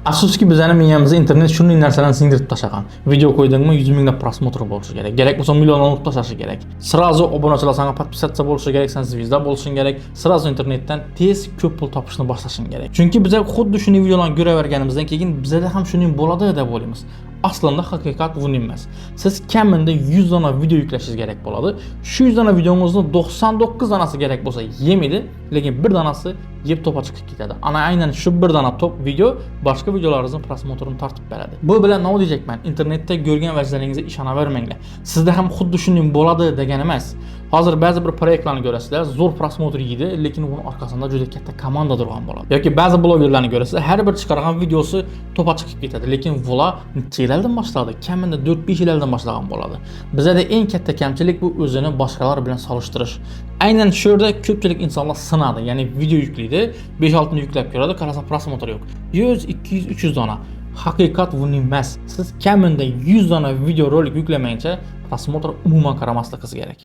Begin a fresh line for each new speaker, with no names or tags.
Afsuski bizning miyamizda internet shunday narsalarni singdirib tashlagan. Video qo'ydingmi 100 minglab prosmotr bo'lishi kerak. Kerak bo'lsa millionlab tashlashi kerak. Srazu obunachilar sanga podpisatsiya bo'lishi kerak, sen zvizda bo'lishing kerak. Srazu internetdan tez ko'p pul topishni boshlashing kerak. Chunki biz xuddi shunday videolarni ko'raverganimizdan keyin bizda ham shuning bo'ladi deb o'ylaymiz. Aslında haqiqat bu emas. Siz kamida 100 dona video yuklashingiz kerak bo'ladi. Shu 100 dona videongizning 99 danasi kerak bo'lsa yemaydi, lekin bir danasi yeb to'pa chiqib ketadi. Ana aynan shu bir dana top video boshqa videolaringizning prosmotrini tortib beradi. Bu bilan nima deyapman? Internetda ko'rgan vaziyatlaringizga ishonavermanglar. Sizda ham xuddi shunday bo'ladi degan emas. Hozir ba'zi bir proyektlarni ko'rasizlar, zo'r prosmotr yeydi, lekin uning orqasida juda katta komanda turgan bo'ladi. Yoki ba'zi blogerlarni ko'rasizlar, har bir chiqargan videosi to'pa chiqib ketadi, lekin bular yillardan boshladi, kamida 4-5 yillardan boshlagan bo'ladi. Bizda eng katta kamchilik bu o'zini boshqalar bilan solishtirish. Aynan shu yerda ko'pchilik insonlar sinadi, ya'ni video yuklaydi, 5-6 ni yuklab ko'radi, qarasa prosmotr yo'q. 100, 200, 300 dona. Haqiqat bu emas. Siz kamida 100 dona video rolik yuklamayincha prosmotr umuman qaramasligingiz kerak.